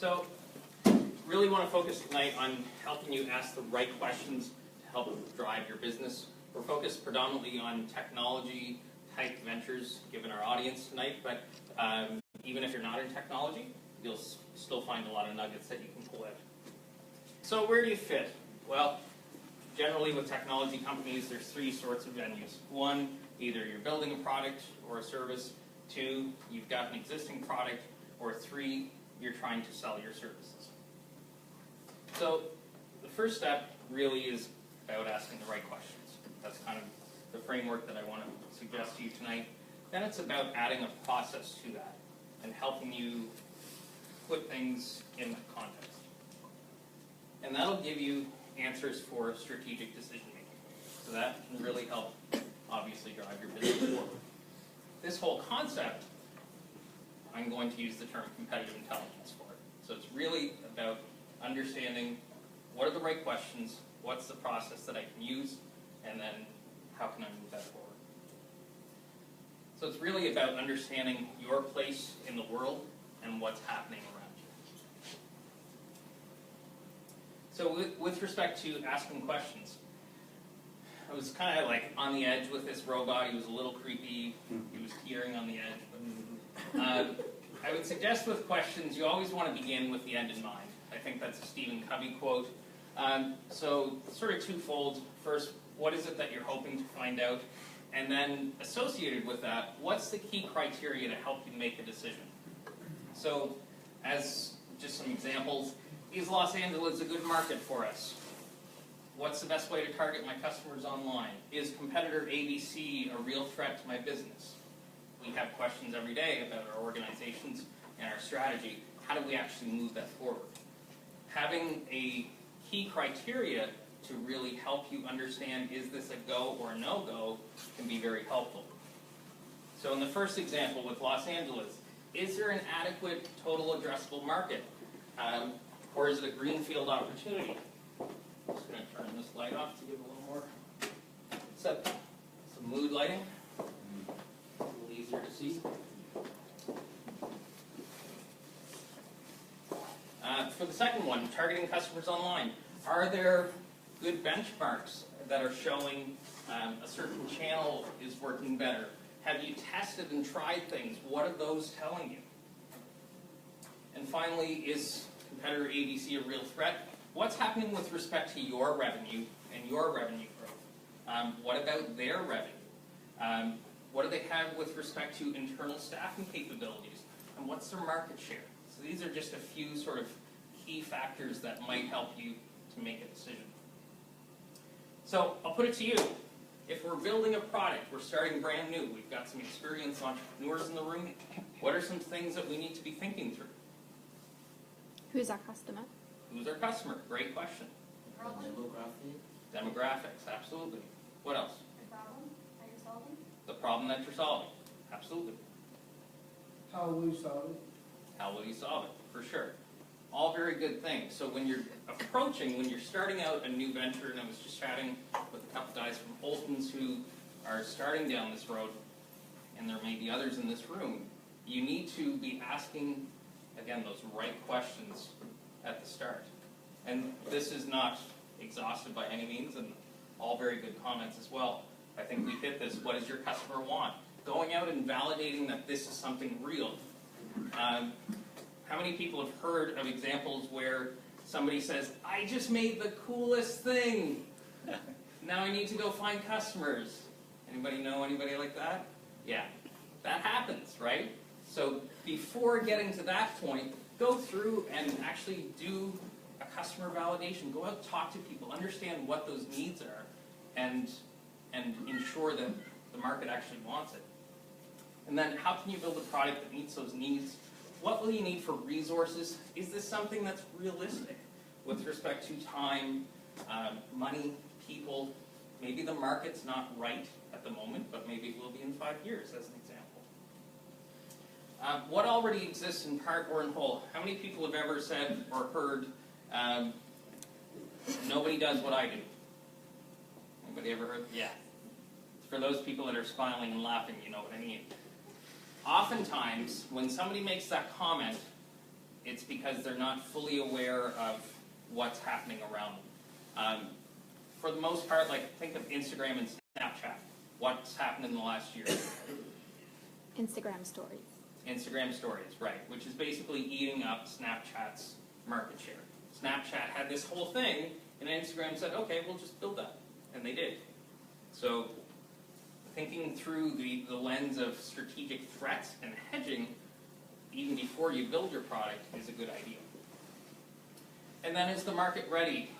So, really want to focus tonight on helping you ask the right questions to help drive your business. We're focused predominantly on technology type ventures, given our audience tonight, but even if you're not in technology, you'll still find a lot of nuggets that you can pull out. So where do you fit? Well, generally with technology companies, there's three sorts of venues. One, either you're building a product or a service. Two, you've got an existing product. Or three, you're trying to sell your services. So the first step really is about asking the right questions. That's kind of the framework that I want to suggest to you tonight. Then it's about adding a process to that and helping you put things in context. And that'll give you answers for strategic decision making. So that can really help, obviously, drive your business forward. This whole concept, I'm going to use the term competitive intelligence for it. So it's really about understanding what are the right questions, what's the process that I can use, and then how can I move that forward. So it's really about understanding your place in the world and what's happening around you. So with respect to asking questions, I was kind of like on the edge with this robot. He was a little creepy. He was teetering on the edge. But, I would suggest with questions, you always want to begin with the end in mind. I think that's a Stephen Covey quote. So sort of twofold. First, what is it that you're hoping to find out? And then associated with that, what's the key criteria to help you make a decision? So as just some examples, is Los Angeles a good market for us? What's the best way to target my customers online? Is competitor ABC a real threat to my business? We have questions every day about our organizations and our strategy. How do we actually move that forward? Having a key criteria to really help you understand is this a go or a no-go can be very helpful. So in the first example with Los Angeles, is there an adequate total addressable market? Or is it a greenfield opportunity? I'm just going to turn this light off to give a little more some mood lighting. A little easier to see. For the second one, targeting customers online. Are there good benchmarks that are showing a certain channel is working better? Have you tested and tried things? What are those telling you? And finally, is competitor ABC a real threat? What's happening with respect to your revenue and your revenue growth? What about their revenue? What do they have with respect to internal staffing capabilities? And what's their market share? So these are just a few sort of key factors that might help you to make a decision. So I'll put it to you. If we're building a product, we're starting brand new, we've got some experienced entrepreneurs in the room, what are some things that we need to be thinking through? Who's our customer? Who's our customer? Great question. Demographics, absolutely. What else? The problem that you're solving? The problem that you're solving, absolutely. How will you solve it? How will you solve it? For sure. All very good things. So when you're when you're starting out a new venture, and I was just chatting with a couple guys from Holton's who are starting down this road, and there may be others in this room, you need to be asking, again, those right questions at the start. And this is not exhaustive by any means, and all very good comments as well. I think we hit this. What does your customer want? Going out and validating that this is something real. How many people have heard of examples where somebody says, I just made the coolest thing. Now I need to go find customers. Anybody know anybody like that? Yeah, that happens, right? So before getting to that point, go through and actually do a customer validation. Go out, talk to people, understand what those needs are, and ensure that the market actually wants it. And then how can you build a product that meets those needs? What will you need for resources? Is this something that's realistic with respect to time, money, people? Maybe the market's not right at the moment, but maybe it will be in 5 years, as an example. What already exists in part or in whole? How many people have ever said or heard, nobody does what I do? Anybody ever heard? Yeah. For those people that are smiling and laughing, you know what I mean. Oftentimes, when somebody makes that comment, it's because they're not fully aware of what's happening around them. For the most part, like think of Instagram and Snapchat. What's happened in the last year? Instagram stories. Instagram stories, right, which is basically eating up Snapchat's market share. Snapchat had this whole thing, and Instagram said, okay, we'll just build that. And they did. So thinking through the lens of strategic threats and hedging, even before you build your product, is a good idea. And then is the market ready?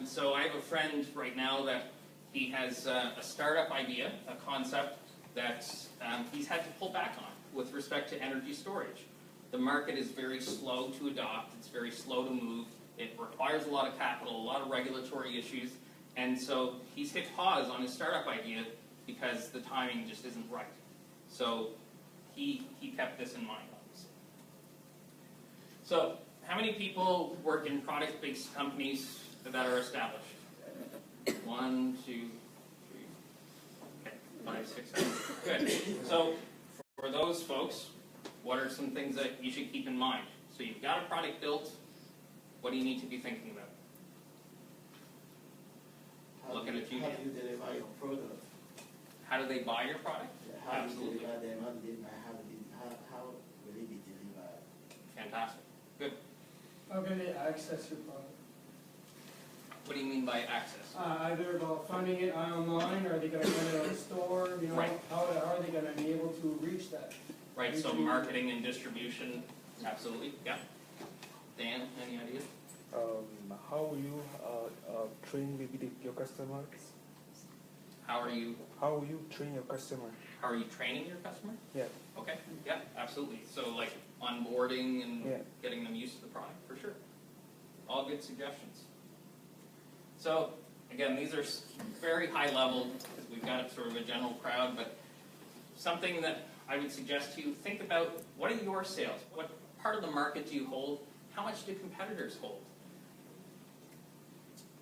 So I have a friend right now that he has a startup idea, a concept that he's had to pull back on with respect to energy storage. The market is very slow to adopt, it's very slow to move, it requires a lot of capital, a lot of regulatory issues, and so he's hit pause on his startup idea because the timing just isn't right. So he kept this in mind, obviously. So how many people work in product-based companies that are established? 1, 2, 3, okay, 5, 6, 7. Good. So for those folks, what are some things that you should keep in mind? So you've got a product built. What do you need to be thinking about? Looking at you. How do you deliver your product? How do they buy your product? How do you Absolutely. deliver them? How will it be delivered? Fantastic. Good. How can they access your product? What do you mean by access? Either about finding it online, or are they going to find it on a store? You know, Right. how are they going to be able to reach that? Right, so marketing and distribution, absolutely, yeah. Dan, any ideas? How you train maybe your customers? How are you train your customer? how are you training your customer? Yeah. Okay, yeah, absolutely. So like onboarding and Yeah. getting them used to the product, for sure. All good suggestions. So again, these are very high level because we've got sort of a general crowd, but something that I would suggest to you, think about what are your sales? What part of the market do you hold? How much do competitors hold?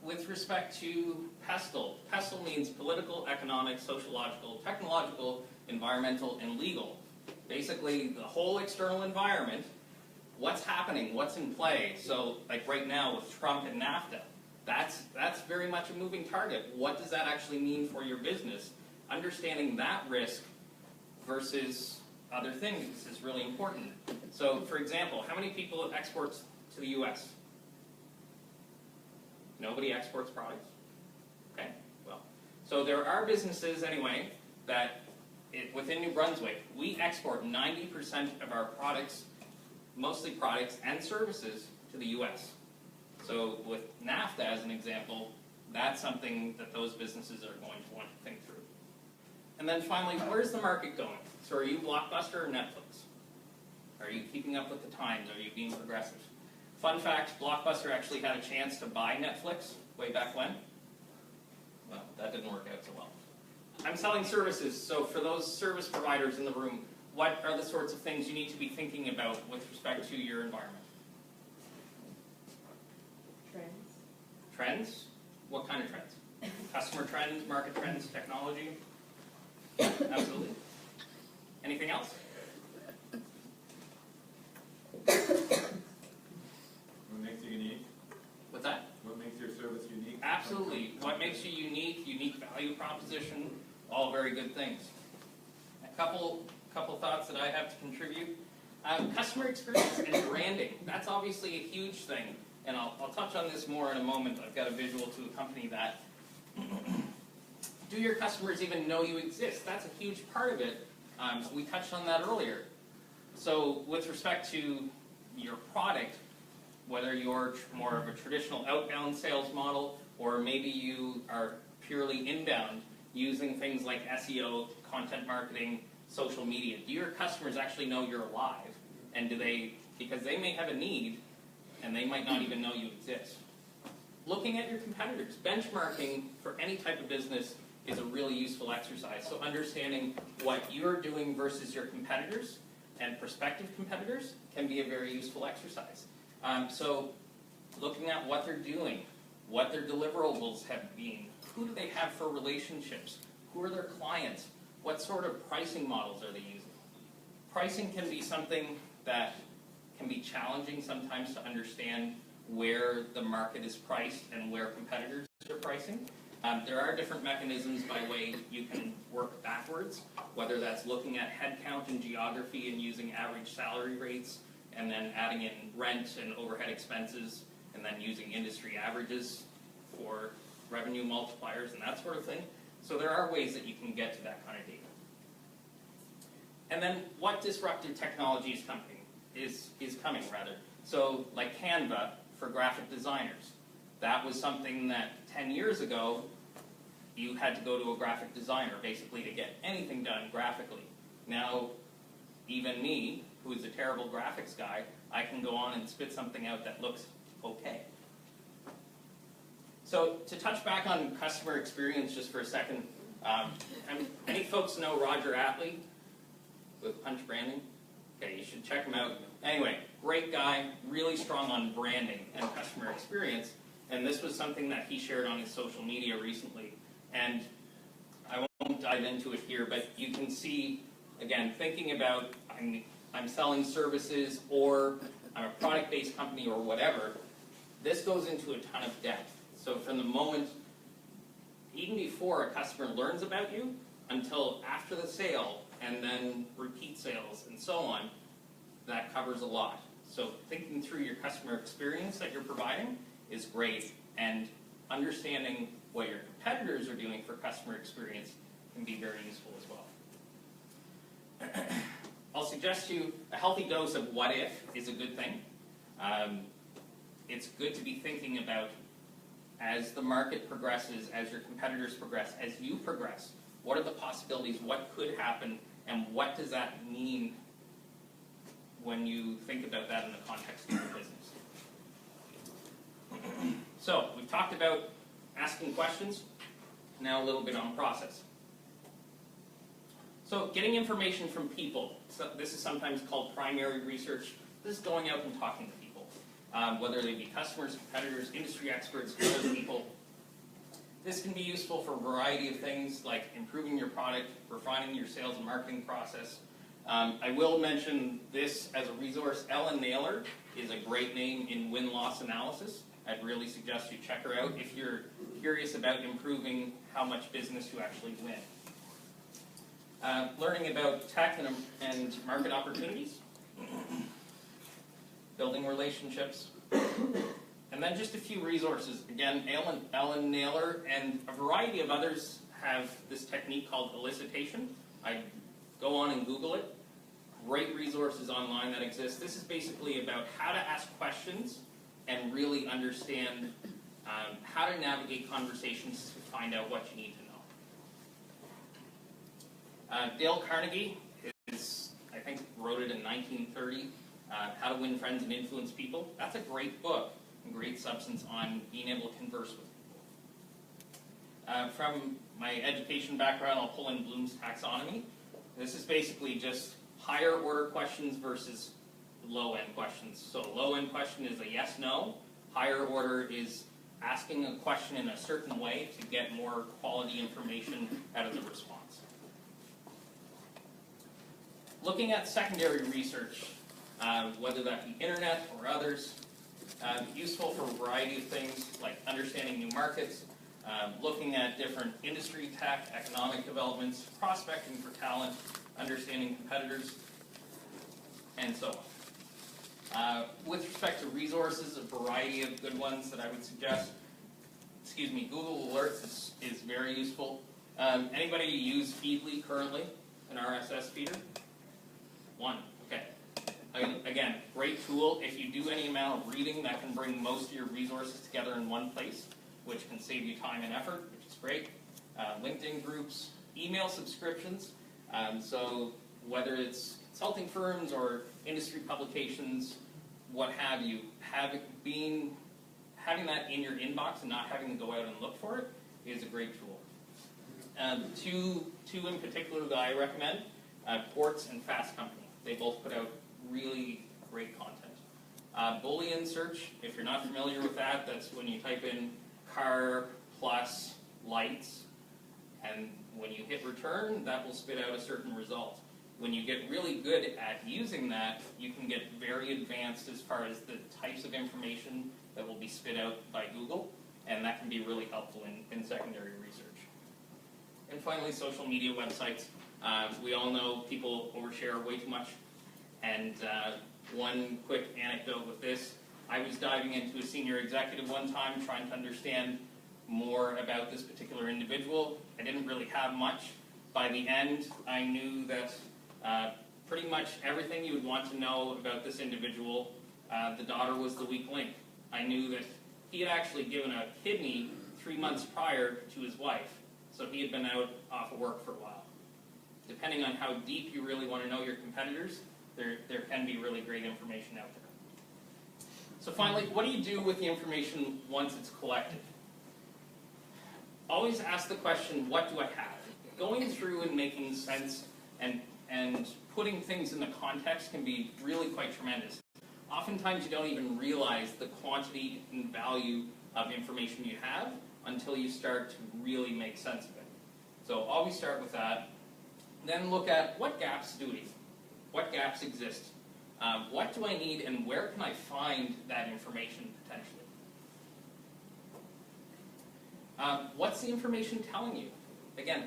With respect to PESTLE, PESTLE means political, economic, sociological, technological, environmental, and legal. Basically, the whole external environment, what's happening, what's in play. So, like right now with Trump and NAFTA, that's very much a moving target. What does that actually mean for your business? Understanding that risk versus other things is really important. So, for example, how many people export to the U.S.? Nobody exports products? Okay, well. So there are businesses, anyway, that within New Brunswick, we export 90% of our products, mostly products and services, to the U.S. So with NAFTA as an example, that's something that those businesses are going to want to think through. And then finally, where's the market going? So are you Blockbuster or Netflix? Are you keeping up with the times? Are you being progressive? Fun fact, Blockbuster actually had a chance to buy Netflix way back when. Well, that didn't work out so well. I'm selling services, so for those service providers in the room, what are the sorts of things you need to be thinking about with respect to your environment? Trends. Trends? What kind of trends? Customer trends, market trends, technology? Absolutely. Anything else? What makes you unique? What's that? What makes your service unique? Absolutely. What makes you unique, unique value proposition, all very good things. A couple thoughts that I have to contribute. Customer experience and branding. That's obviously a huge thing. And I'll touch on this more in a moment. I've got a visual to accompany that. Do your customers even know you exist? That's a huge part of it. We touched on that earlier. So with respect to your product, whether you're more of a traditional outbound sales model or maybe you are purely inbound using things like SEO, content marketing, social media, do your customers actually know you're alive? And do they, because they may have a need and they might not even know you exist. Looking at your competitors, benchmarking for any type of business is a really useful exercise. So understanding what you're doing versus your competitors and prospective competitors can be a very useful exercise. So looking at what they're doing, what their deliverables have been, who do they have for relationships, who are their clients, what sort of pricing models are they using. Pricing can be something that can be challenging sometimes to understand where the market is priced and where competitors are pricing. There are different mechanisms by way you can work backwards, whether that's looking at headcount and geography and using average salary rates, and then adding in rent and overhead expenses, and then using industry averages for revenue multipliers and that sort of thing. So there are ways that you can get to that kind of data. And then what disruptive technology is coming. So like Canva for graphic designers. That was something that 10 years ago, you had to go to a graphic designer basically to get anything done graphically. Now, even me, who is a terrible graphics guy, I can go on and spit something out that looks okay. So to touch back on customer experience just for a second, any folks know Roger Atlee with Punch Branding? Okay, you should check him out. Anyway, great guy, really strong on branding and customer experience. And this was something that he shared on his social media recently. And I won't dive into it here, but you can see, again, thinking about I'm selling services or I'm a product-based company or whatever, this goes into a ton of depth. So from the moment, even before a customer learns about you, until after the sale, and then repeat sales and so on, that covers a lot. So thinking through your customer experience that you're providing is great, and understanding what your competitors are doing for customer experience can be very useful as well. I'll suggest to you a healthy dose of what if is a good thing. It's good to be thinking about as the market progresses, as your competitors progress, as you progress, what are the possibilities, what could happen, and what does that mean when you think about that in the context of your business. So, we've talked about asking questions, now a little bit on process. So, getting information from people. So this is sometimes called primary research. This is going out and talking to people, whether they be customers, competitors, industry experts, other people. This can be useful for a variety of things like improving your product, refining your sales and marketing process. I will mention this as a resource. Ellen Naylor is a great name in win-loss analysis. I'd really suggest you check her out if you're curious about improving how much business you actually win. Learning about tech and market opportunities. Building relationships. And then just a few resources. Again, Ellen Naylor and a variety of others have this technique called elicitation. I go on and Google it. Great resources online that exist. This is basically about how to ask questions and really understand how to navigate conversations to find out what you need to know. Dale Carnegie I think, wrote it in 1930, How to Win Friends and Influence People. That's a great book. Great substance on being able to converse with people. From my education background, I'll pull in Bloom's taxonomy. This is basically just higher order questions versus low-end questions. So a low-end question is a yes-no. Higher order is asking a question in a certain way to get more quality information out of the response. Looking at secondary research, whether that be internet or others, useful for a variety of things like understanding new markets, looking at different industry tech, economic developments, prospecting for talent, understanding competitors, and so on. With respect to resources, a variety of good ones that I would suggest. Google Alerts is very useful. Anybody use Feedly currently, an RSS feeder? One, okay. Again, great tool. If you do any amount of reading, that can bring most of your resources together in one place, which can save you time and effort, which is great. LinkedIn groups, email subscriptions. So whether it's consulting firms or industry publications, what have you, having that in your inbox and not having to go out and look for it is a great tool. Two in particular that I recommend, Quartz and Fast Company. They both put out really great content. Boolean search, if you're not familiar with that, that's when you type in car plus lights, and when you hit return, that will spit out a certain result. When you get really good at using that, you can get very advanced as far as the types of information that will be spit out by Google, and that can be really helpful in secondary research. And finally, social media websites. We all know people overshare way too much, and one quick anecdote with this, I was diving into a senior executive one time trying to understand more about this particular individual. I didn't really have much. By the end, I knew that pretty much everything you would want to know about this individual. The daughter was the weak link. I knew that he had actually given a kidney 3 months prior to his wife, so he had been out off of work for a while. Depending on how deep you really want to know your competitors, there can be really great information out there. So finally, what do you do with the information once it's collected? Always ask the question, what do I have? Going through and making sense and putting things into context can be really quite tremendous. Oftentimes you don't even realize the quantity and value of information you have until you start to really make sense of it. So always start with that. Then look at what gaps what gaps exist. What do I need and where can I find that information potentially? What's the information telling you? Again,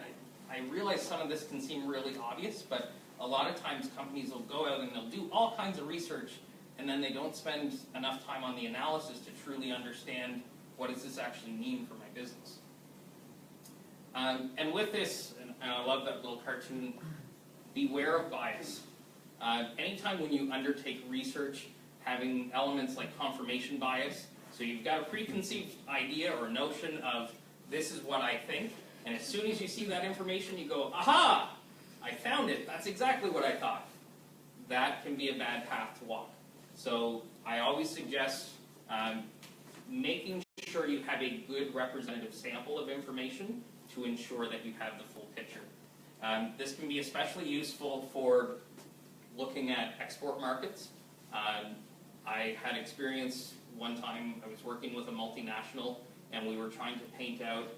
I realize some of this can seem really obvious, but a lot of times companies will go out and they'll do all kinds of research and then they don't spend enough time on the analysis to truly understand what does this actually mean for my business. And with this, and I love that little cartoon, beware of bias. Anytime when you undertake research, having elements like confirmation bias, so you've got a preconceived idea or notion of this is what I think, and as soon as you see that information you go, aha, I found it, that's exactly what I thought. That can be a bad path to walk. So I always suggest making sure you have a good representative sample of information to ensure that you have the full picture. This can be especially useful for looking at export markets. I had experience one time, I was working with a multinational and we were trying to paint out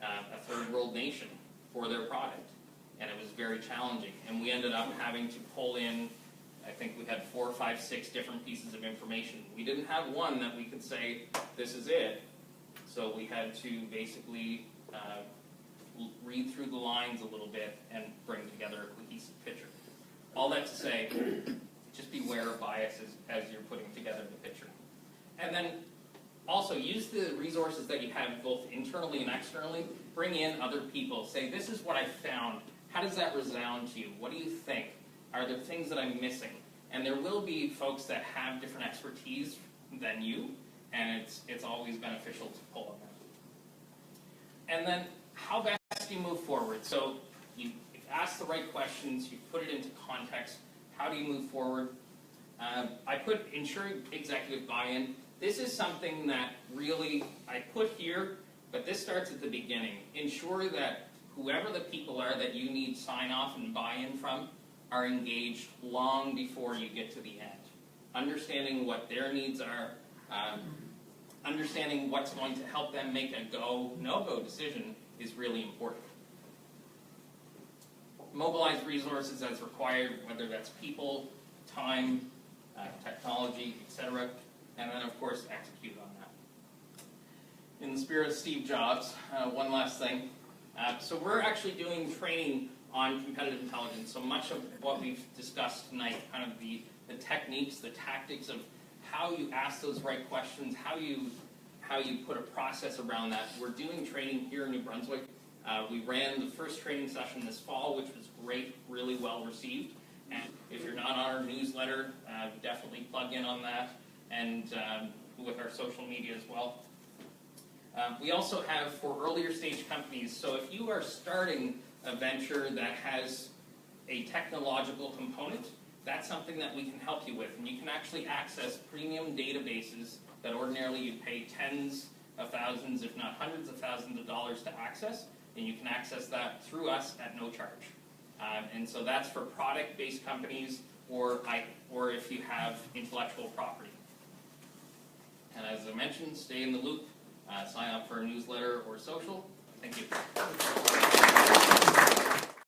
a third world nation for their product. And it was very challenging. And we ended up having to pull in, I think we had 4, 5, 6 different pieces of information. We didn't have one that we could say, this is it. So we had to basically read through the lines a little bit and bring together a cohesive picture. All that to say, just beware of biases as you're putting together the picture. And then also use the resources that you have both internally and externally. Bring in other people. Say, this is what I found. How does that resound to you? What do you think? Are there things that I'm missing? And there will be folks that have different expertise than you, and it's always beneficial to pull on them. And then, how best do you move forward? So you've asked the right questions, you've put it into context. How do you move forward? I put ensuring executive buy-in. This is something that really I put here, but this starts at the beginning. Ensure that whoever the people are that you need sign-off and buy-in from are engaged long before you get to the end. Understanding what their needs are, understanding what's going to help them make a go, no-go decision is really important. Mobilize resources as required, whether that's people, time, technology, etc. And then, of course, execute on that. In the spirit of Steve Jobs, one last thing. So we're actually doing training on competitive intelligence. So much of what we've discussed tonight, kind of the techniques, the tactics of how you ask those right questions, how you put a process around that. We're doing training here in New Brunswick. We ran the first training session this fall, which was great, really well received. And if you're not on our newsletter, definitely plug in on that, and with our social media as well. We also have for earlier stage companies, so if you are starting a venture that has a technological component, that's something that we can help you with. And you can actually access premium databases that ordinarily you'd pay tens of thousands, if not hundreds of thousands of dollars to access, and you can access that through us at no charge. And so that's for product-based companies or if you have intellectual property. And as I mentioned, stay in the loop. Sign up for a newsletter or social. Thank you.